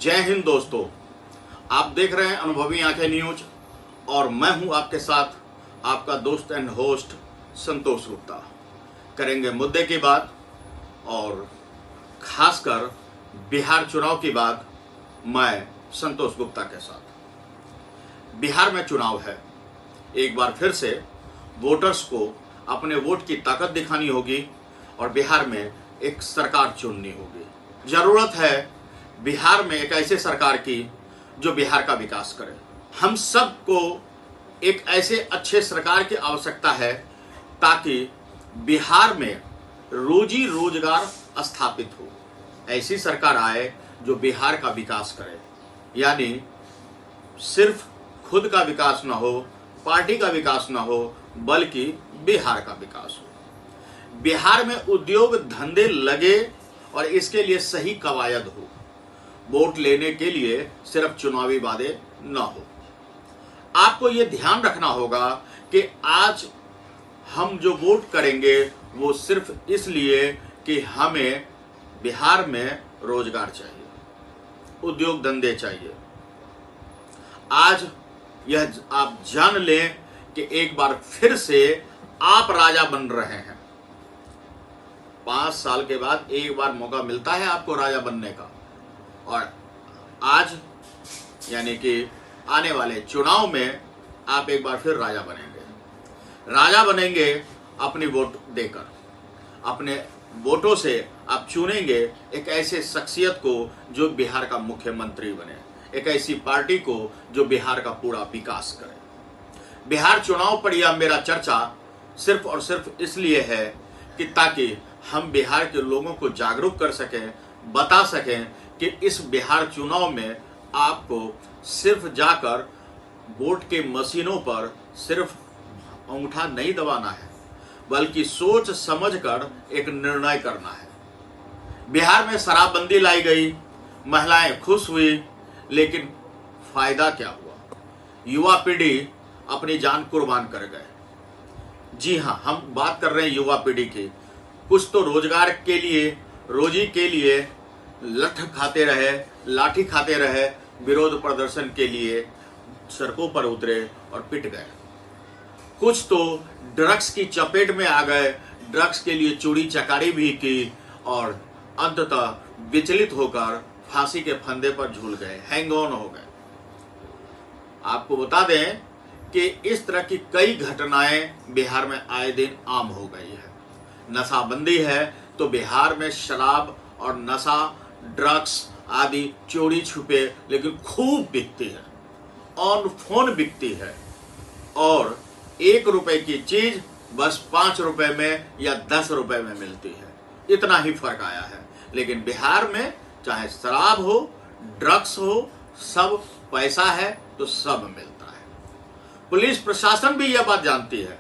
जय हिंद दोस्तों, आप देख रहे हैं अनुभवी आंखें न्यूज और मैं हूं आपके साथ आपका दोस्त एंड होस्ट संतोष गुप्ता। करेंगे मुद्दे की बात और खासकर बिहार चुनाव की बात। मैं संतोष गुप्ता के साथ। बिहार में चुनाव है, एक बार फिर से वोटर्स को अपने वोट की ताकत दिखानी होगी और बिहार में एक सरकार चुननी होगी। जरूरत है बिहार में एक ऐसे सरकार की जो बिहार का विकास करे। हम सबको एक ऐसे अच्छे सरकार की आवश्यकता है ताकि बिहार में रोजी रोजगार स्थापित हो। ऐसी सरकार आए जो बिहार का विकास करे, यानी सिर्फ खुद का विकास ना हो, पार्टी का विकास ना हो, बल्कि बिहार का विकास हो। बिहार में उद्योग धंधे लगे और इसके लिए सही कवायद हो। वोट लेने के लिए सिर्फ चुनावी वादे न हो। आपको यह ध्यान रखना होगा कि आज हम जो वोट करेंगे वो सिर्फ इसलिए कि हमें बिहार में रोजगार चाहिए, उद्योग धंधे चाहिए। आज यह आप जान लें कि एक बार फिर से आप राजा बन रहे हैं। 5 साल के बाद एक बार मौका मिलता है आपको राजा बनने का, और आज यानी कि आने वाले चुनाव में आप एक बार फिर राजा बनेंगे। राजा बनेंगे अपनी वोट देकर। अपने वोटों से आप चुनेंगे एक ऐसे शख्सियत को जो बिहार का मुख्यमंत्री बने, एक ऐसी पार्टी को जो बिहार का पूरा विकास करे। बिहार चुनाव पर यह मेरा चर्चा सिर्फ और सिर्फ इसलिए है कि ताकि हम बिहार के लोगों को जागरूक कर सकें, बता सकें कि इस बिहार चुनाव में आपको सिर्फ जाकर वोट के मशीनों पर सिर्फ अंगूठा नहीं दबाना है, बल्कि सोच समझकर एक निर्णय करना है। बिहार में शराबबंदी लाई गई, महिलाएं खुश हुई, लेकिन फायदा क्या हुआ? युवा पीढ़ी अपनी जान कुर्बान कर गए। जी हाँ, हम बात कर रहे हैं युवा पीढ़ी की। कुछ तो रोजगार के लिए, रोजी के लिए लठ खाते रहे, लाठी खाते रहे, विरोध प्रदर्शन के लिए सड़कों पर उतरे और पिट गए। कुछ तो ड्रग्स की चपेट में आ गए, ड्रग्स के लिए चोरी चकारी भी की और अंततः विचलित होकर फांसी के फंदे पर झूल गए, हैंग ऑन हो गए। आपको बता दें कि इस तरह की कई घटनाएं बिहार में आए दिन आम हो गई है। नशाबंदी है तो बिहार में शराब और नशा, ड्रग्स आदि चोरी छुपे लेकिन खूब बिकती है, ऑन फोन बिकती है, और 1 रुपए की चीज बस 5 रुपए में या 10 रुपए में मिलती है। इतना ही फर्क आया है। लेकिन बिहार में चाहे शराब हो, ड्रग्स हो, सब पैसा है तो सब मिलता है। पुलिस प्रशासन भी यह बात जानती है,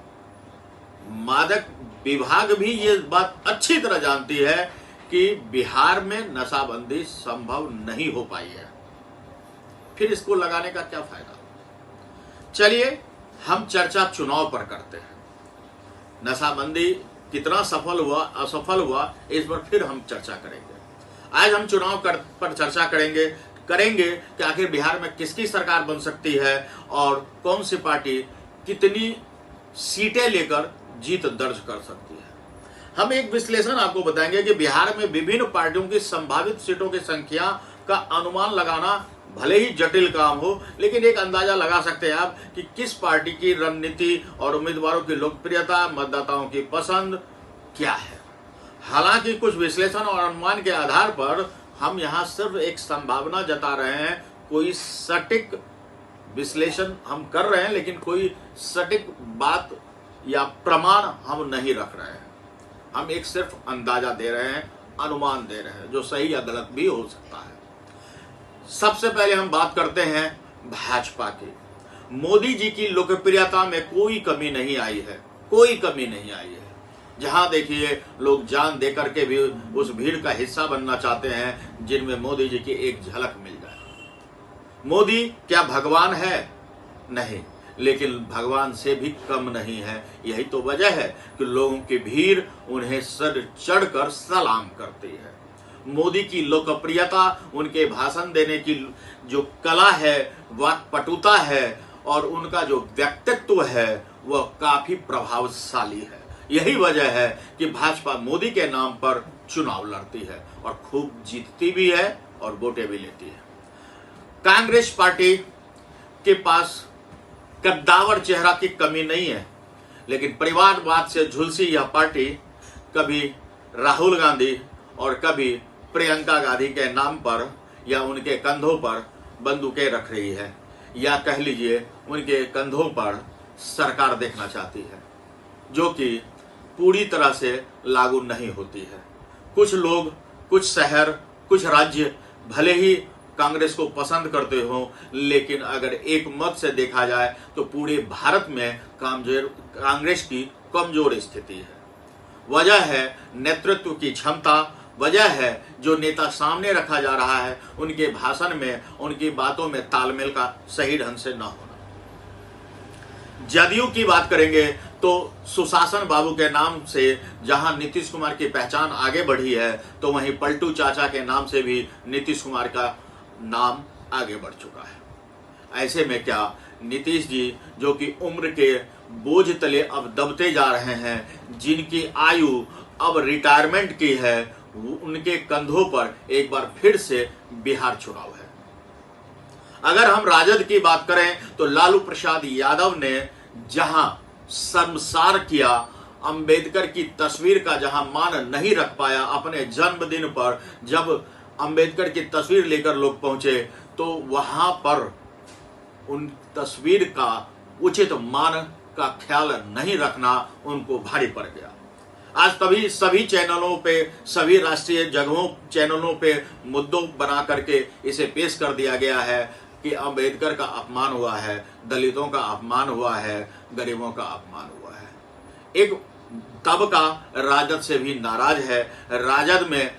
मादक विभाग भी ये बात अच्छी तरह जानती है कि बिहार में नशाबंदी संभव नहीं हो पाई है। फिर इसको लगाने का क्या फायदा? चलिए हम चर्चा चुनाव पर करते हैं। नशाबंदी कितना सफल हुआ, असफल हुआ, इस पर फिर हम चर्चा करेंगे। आज हम चुनाव पर चर्चा करेंगे कि आखिर बिहार में किसकी सरकार बन सकती है और कौन सी पार्टी कितनी सीटें लेकर जीत दर्ज कर सकती है। हम एक विश्लेषण आपको बताएंगे कि बिहार में विभिन्न पार्टियों की संभावित सीटों की संख्या का अनुमान लगाना भले ही जटिल काम हो, लेकिन एक अंदाजा लगा सकते हैं आप कि किस पार्टी की रणनीति और उम्मीदवारों की लोकप्रियता, मतदाताओं की पसंद क्या है। हालांकि कुछ विश्लेषण और अनुमान के आधार पर हम यहाँ सिर्फ एक संभावना जता रहे हैं, कोई सटीक विश्लेषण हम कर रहे हैं, लेकिन कोई सटीक बात या प्रमाण हम नहीं रख रहे हैं। हम एक सिर्फ अंदाजा दे रहे हैं, अनुमान दे रहे हैं, जो सही या गलत भी हो सकता है। सबसे पहले हम बात करते हैं भाजपा की। मोदी जी की लोकप्रियता में कोई कमी नहीं आई है, कोई कमी नहीं आई है। जहां देखिए लोग जान देकर के भी उस भीड़ का हिस्सा बनना चाहते हैं जिनमें मोदी जी की एक झलक मिल जाए। मोदी क्या भगवान है? नहीं, लेकिन भगवान से भी कम नहीं है। यही तो वजह है कि लोगों की भीड़ उन्हें सर चढ़कर सलाम करती है। मोदी की लोकप्रियता, उनके भाषण देने की जो कला है, वाक्पटुता है और उनका जो व्यक्तित्व है वह काफी प्रभावशाली है। यही वजह है कि भाजपा मोदी के नाम पर चुनाव लड़ती है और खूब जीतती भी है और वोटें भी लेती है। कांग्रेस पार्टी के पास कद्दावर चेहरा की कमी नहीं है, लेकिन परिवारवाद से झुलसी यह पार्टी कभी राहुल गांधी और कभी प्रियंका गांधी के नाम पर या उनके कंधों पर बंदूकें रख रही है, या कह लीजिए उनके कंधों पर सरकार देखना चाहती है, जो कि पूरी तरह से लागू नहीं होती है। कुछ लोग, कुछ शहर, कुछ राज्य भले ही कांग्रेस को पसंद करते हो, लेकिन अगर एक मत से देखा जाए तो पूरे भारत में कांग्रेस की कमजोर स्थिति है। वजह है नेतृत्व की क्षमता, वजह है जो नेता सामने रखा जा रहा है उनके भाषण में, उनकी बातों में तालमेल का सही ढंग से न होना। जदयू की बात करेंगे तो सुशासन बाबू के नाम से जहां नीतीश कुमार की पहचान आगे बढ़ी है, तो वहीं पलटू चाचा के नाम से भी नीतीश कुमार का नाम आगे बढ़ चुका है। ऐसे में क्या नीतीश जी, जो कि उम्र के बोझ तले अब दबते जा रहे हैं, जिनकी आयु अब रिटायरमेंट की है, उनके कंधों पर एक बार फिर से बिहार चुनाव है। अगर हम राजद की बात करें तो लालू प्रसाद यादव ने जहां शर्मसार किया, अंबेडकर की तस्वीर का जहां मान नहीं रख पाया अपने जन्मदिन पर, जब अंबेडकर की तस्वीर लेकर लोग पहुंचे तो वहां पर उन तस्वीर का उचित मान का ख्याल नहीं रखना उनको भारी पड़ गया। आज तभी सभी चैनलों पे, सभी राष्ट्रीय जगहों चैनलों पे मुद्दों बना करके इसे पेश कर दिया गया है कि अंबेडकर का अपमान हुआ है, दलितों का अपमान हुआ है, गरीबों का अपमान हुआ है। एक तबका राजद से भी नाराज है। राजद में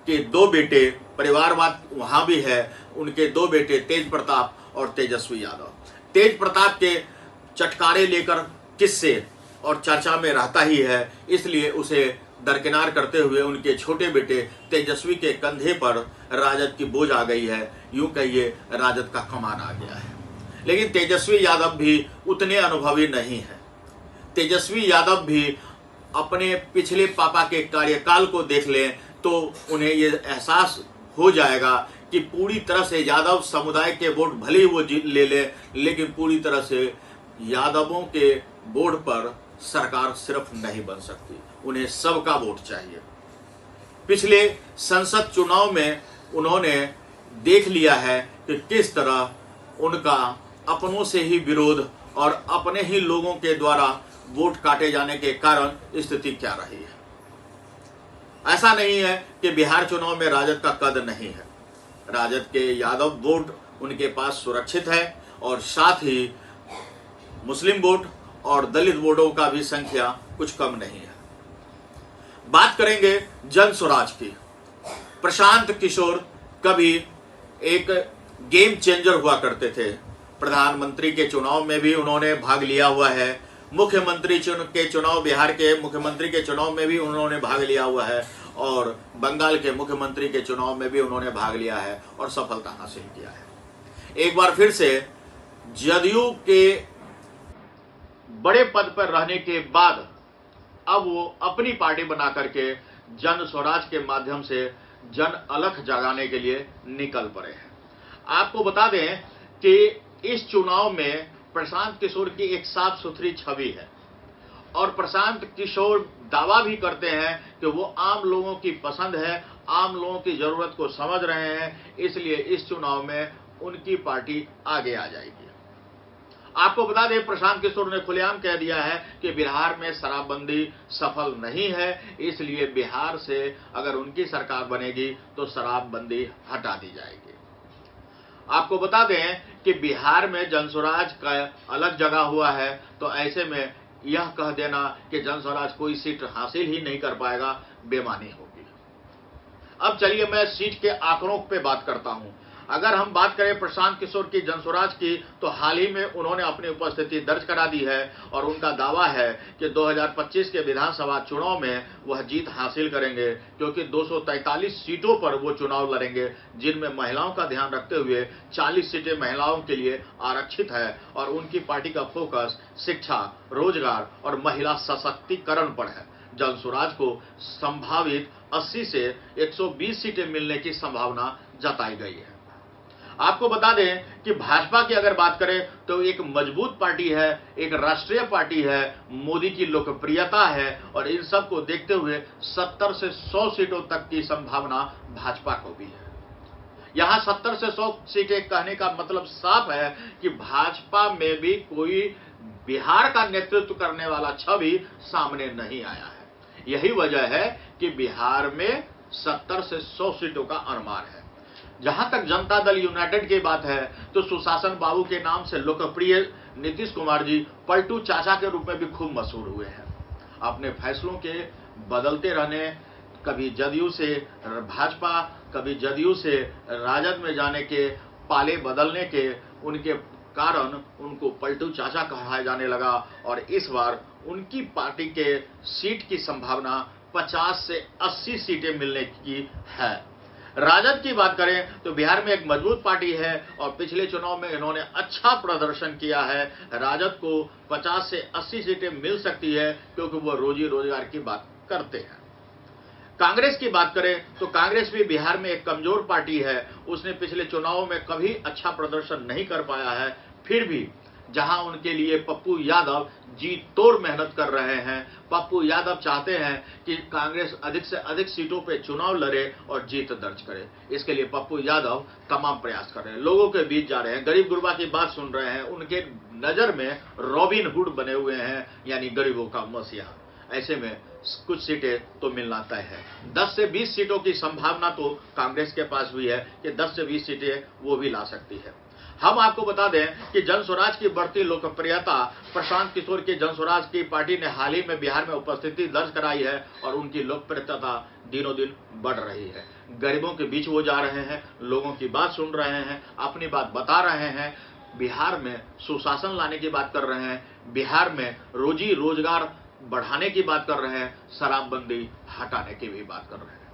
के दो बेटे, परिवारवाद वहां भी है, उनके दो बेटे तेज प्रताप और तेजस्वी यादव। तेज प्रताप के चटकारे लेकर किस्से और चर्चा में रहता ही है, इसलिए उसे दरकिनार करते हुए उनके छोटे बेटे तेजस्वी के कंधे पर राजद की बोझ आ गई है। यूं कहिए राजद का कमान आ गया है। लेकिन तेजस्वी यादव भी उतने अनुभवी नहीं है। तेजस्वी यादव भी अपने पिछले पापा के कार्यकाल को देख लें तो उन्हें ये एहसास हो जाएगा कि पूरी तरह से यादव समुदाय के वोट भले ही वो ले ले, लेकिन पूरी तरह से यादवों के वोट पर सरकार सिर्फ नहीं बन सकती, उन्हें सबका वोट चाहिए। पिछले संसद चुनाव में उन्होंने देख लिया है कि किस तरह उनका अपनों से ही विरोध और अपने ही लोगों के द्वारा वोट काटे जाने के कारण स्थिति क्या रही है। ऐसा नहीं है कि बिहार चुनाव में राजद का कद नहीं है। राजद के यादव वोट उनके पास सुरक्षित है और साथ ही मुस्लिम वोट और दलित वोटों का भी संख्या कुछ कम नहीं है। बात करेंगे जन स्वराज की। प्रशांत किशोर कभी एक गेम चेंजर हुआ करते थे। प्रधानमंत्री के चुनाव में भी उन्होंने भाग लिया हुआ है, मुख्यमंत्री के चुनाव, बिहार के मुख्यमंत्री के चुनाव में भी उन्होंने भाग लिया हुआ है और बंगाल के मुख्यमंत्री के चुनाव में भी उन्होंने भाग लिया है और सफलता हासिल किया है। एक बार फिर से जदयू के बड़े पद पर रहने के बाद अब वो अपनी पार्टी बना करके जन स्वराज के माध्यम से जन अलख जगाने के लिए निकल पड़े हैं। आपको बता दें कि इस चुनाव में प्रशांत किशोर की एक साफ सुथरी छवि है और प्रशांत किशोर दावा भी करते हैं कि वो आम लोगों की पसंद है, आम लोगों की जरूरत को समझ रहे हैं, इसलिए इस चुनाव में उनकी पार्टी आगे आ जाएगी। आपको बता दें प्रशांत किशोर ने खुलेआम कह दिया है कि बिहार में शराबबंदी सफल नहीं है, इसलिए बिहार से अगर उनकी सरकार बनेगी तो शराबबंदी हटा दी जाएगी। आपको बता दें कि बिहार में जनस्वराज का अलग जगह हुआ है, तो ऐसे में यह कह देना कि जनस्वराज कोई सीट हासिल ही नहीं कर पाएगा बेमानी होगी। अब चलिए मैं सीट के आंकड़ों पे बात करता हूं। अगर हम बात करें प्रशांत किशोर की, जनसुराज की, तो हाल ही में उन्होंने अपनी उपस्थिति दर्ज करा दी है और उनका दावा है कि 2025 के विधानसभा चुनाव में वह जीत हासिल करेंगे, क्योंकि 243 सीटों पर वो चुनाव लड़ेंगे, जिनमें महिलाओं का ध्यान रखते हुए 40 सीटें महिलाओं के लिए आरक्षित है और उनकी पार्टी का फोकस शिक्षा, रोजगार और महिला सशक्तिकरण पर है। जनसुराज को संभावित 80 से 120 सीटें मिलने की संभावना जताई गई है। आपको बता दें कि भाजपा की अगर बात करें तो एक मजबूत पार्टी है, एक राष्ट्रीय पार्टी है, मोदी की लोकप्रियता है और इन सब को देखते हुए 70 से 100 सीटों तक की संभावना भाजपा को भी है। यहां 70 से 100 सीटें कहने का मतलब साफ है कि भाजपा में भी कोई बिहार का नेतृत्व करने वाला छवि सामने नहीं आया है। यही वजह है कि बिहार में 70 से 100 सीटों का अनुमान है। जहां तक जनता दल यूनाइटेड की बात है तो सुशासन बाबू के नाम से लोकप्रिय नीतीश कुमार जी पलटू चाचा के रूप में भी खूब मशहूर हुए हैं। अपने फैसलों के बदलते रहने, कभी जदयू से भाजपा, कभी जदयू से राजद में जाने के, पाले बदलने के, उनके कारण उनको पलटू चाचा कहा जाने लगा और इस बार उनकी पार्टी के सीट की संभावना 50 से 80 सीटें मिलने की है। राजद की बात करें तो बिहार में एक मजबूत पार्टी है और पिछले चुनाव में इन्होंने अच्छा प्रदर्शन किया है। राजद को 50 से 80 सीटें मिल सकती है क्योंकि वो रोजी रोजगार की बात करते हैं। कांग्रेस की बात करें तो कांग्रेस भी बिहार में एक कमजोर पार्टी है। उसने पिछले चुनावों में कभी अच्छा प्रदर्शन नहीं कर पाया है। फिर भी जहां उनके लिए पप्पू यादव जी तोड़ मेहनत कर रहे हैं, पप्पू यादव चाहते हैं कि कांग्रेस अधिक से अधिक सीटों पे चुनाव लड़े और जीत दर्ज करे। इसके लिए पप्पू यादव तमाम प्रयास कर रहे हैं, लोगों के बीच जा रहे हैं, गरीब गुरबा की बात सुन रहे हैं। उनके नजर में रॉबिन हुड बने हुए हैं, यानी गरीबों का मसीहा। ऐसे में कुछ सीटें तो मिलना तय है। 10 से 20 सीटों की संभावना तो कांग्रेस के पास भी है कि 10 से 20 सीटें वो भी ला सकती है। हम आपको बता दें कि जनसुराज की बढ़ती लोकप्रियता, प्रशांत किशोर की जनसुराज की पार्टी ने हाल ही में बिहार में उपस्थिति दर्ज कराई है और उनकी लोकप्रियता दिनों दिन बढ़ रही है। गरीबों के बीच वो जा रहे हैं, लोगों की बात सुन रहे हैं, अपनी बात बता रहे हैं, बिहार में सुशासन लाने की बात कर रहे हैं, बिहार में रोजी रोजगार बढ़ाने की बात कर रहे हैं, शराबबंदी हटाने की भी बात कर रहे हैं।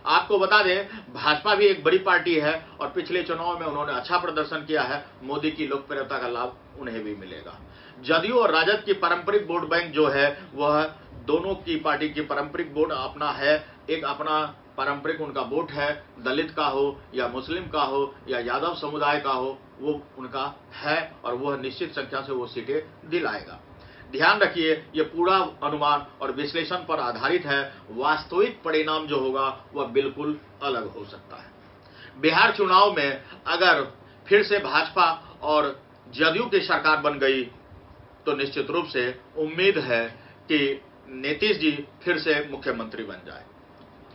आपको बता दें भाजपा भी एक बड़ी पार्टी है और पिछले चुनाव में उन्होंने अच्छा प्रदर्शन किया है। मोदी की लोकप्रियता का लाभ उन्हें भी मिलेगा। जदयू और राजद की पारंपरिक वोट बैंक जो है वह दोनों की पार्टी की पारंपरिक वोट अपना है, एक अपना पारंपरिक उनका वोट है, दलित का हो या मुस्लिम का हो या यादव समुदाय का हो, वो उनका है और वह निश्चित संख्या से वो सीटें दिलाएगा। ध्यान रखिए ये पूरा अनुमान और विश्लेषण पर आधारित है, वास्तविक परिणाम जो होगा वह बिल्कुल अलग हो सकता है। बिहार चुनाव में अगर फिर से भाजपा और जदयू की सरकार बन गई तो निश्चित रूप से उम्मीद है कि नीतीश जी फिर से मुख्यमंत्री बन जाए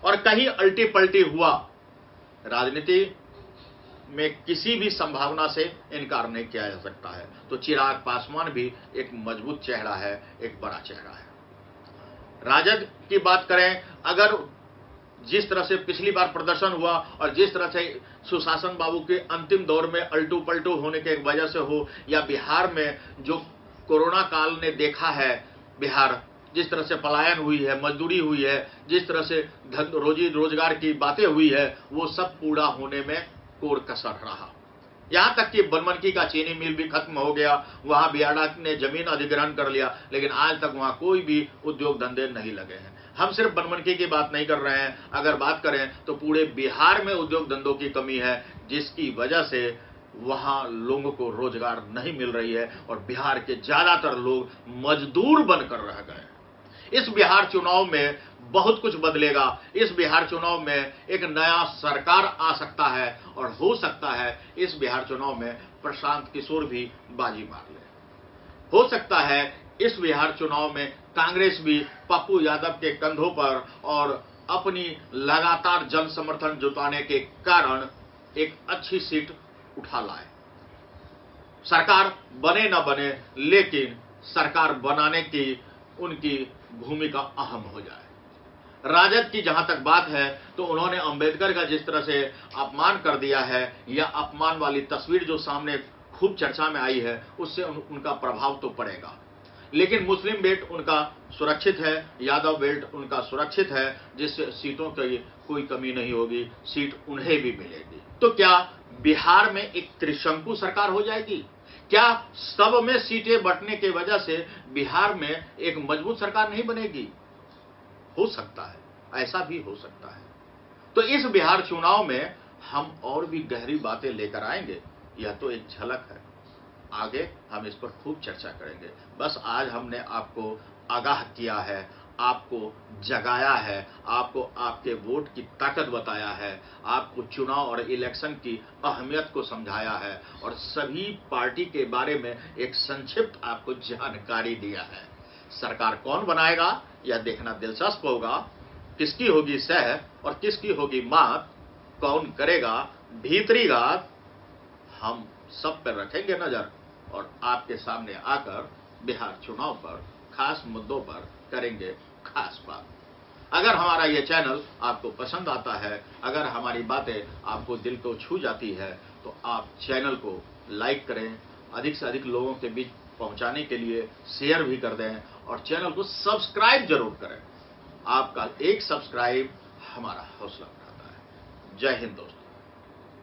और कहीं अल्टी पल्टी हुआ, राजनीति में किसी भी संभावना से इनकार नहीं किया जा सकता है। तो चिराग पासवान भी एक मजबूत चेहरा है, एक बड़ा चेहरा है। राजद की बात करें, अगर जिस तरह से पिछली बार प्रदर्शन हुआ और जिस तरह से सुशासन बाबू के अंतिम दौर में अल्टू पल्टू होने के वजह से हो, या बिहार में जो कोरोना काल ने देखा है, बिहार जिस तरह से पलायन हुई है, मजदूरी हुई है, जिस तरह से रोजी रोजगार की बातें हुई है, वो सब पूरा होने में कोर कसर रहा। यहां तक कि बनमनखी का चीनी मिल भी खत्म हो गया, वहां बियाडा ने जमीन अधिग्रहण कर लिया, लेकिन आज तक वहां कोई भी उद्योग धंधे नहीं लगे हैं। हम सिर्फ बनमनखी की बात नहीं कर रहे हैं, अगर बात करें तो पूरे बिहार में उद्योग धंधों की कमी है, जिसकी वजह से वहां लोगों को रोजगार नहीं मिल रही है और बिहार के ज्यादातर लोग मजदूर बनकर रह गए। इस बिहार चुनाव में बहुत कुछ बदलेगा। इस बिहार चुनाव में एक नया सरकार आ सकता है और हो सकता है इस बिहार चुनाव में प्रशांत किशोर भी बाजी मार ले। हो सकता है इस बिहार चुनाव में कांग्रेस भी पप्पू यादव के कंधों पर और अपनी लगातार जन समर्थन जुटाने के कारण एक अच्छी सीट उठा लाए। सरकार बने न बने, लेकिन सरकार बनाने की उनकी भूमिका अहम हो जाए। राजद की जहां तक बात है तो उन्होंने अंबेडकर का जिस तरह से अपमान कर दिया है, या अपमान वाली तस्वीर जो सामने खूब चर्चा में आई है, उससे उनका प्रभाव तो पड़ेगा। लेकिन मुस्लिम बेल्ट उनका सुरक्षित है, यादव बेल्ट उनका सुरक्षित है, जिससे सीटों की कोई कमी नहीं होगी, सीट उन्हें भी मिलेगी। तो क्या बिहार में एक त्रिशंकु सरकार हो जाएगी? क्या सब में सीटें बंटने की वजह से बिहार में एक मजबूत सरकार नहीं बनेगी? हो सकता है, ऐसा भी हो सकता है। तो इस बिहार चुनाव में हम और भी गहरी बातें लेकर आएंगे। यह तो एक झलक है, आगे हम इस पर खूब चर्चा करेंगे। बस आज हमने आपको आगाह किया है, आपको जगाया है, आपको आपके वोट की ताकत बताया है, आपको चुनाव और इलेक्शन की अहमियत को समझाया है, और सभी पार्टी के बारे में एक संक्षिप्त आपको जानकारी दिया है। सरकार कौन बनाएगा यह देखना दिलचस्प होगा। किसकी होगी सह और किसकी होगी मात, कौन करेगा भीतरी घात, हम सब पर रखेंगे नजर, और आपके सामने आकर बिहार चुनाव पर खास मुद्दों पर करेंगे खास बात। अगर हमारा ये चैनल आपको पसंद आता है, अगर हमारी बातें आपको दिल को छू जाती है, तो आप चैनल को लाइक करें, अधिक से अधिक लोगों के बीच पहुंचाने के लिए शेयर भी कर दें, और चैनल को सब्सक्राइब जरूर करें। आपका एक सब्सक्राइब हमारा हौसला बढ़ाता है। जय हिंद दोस्तों।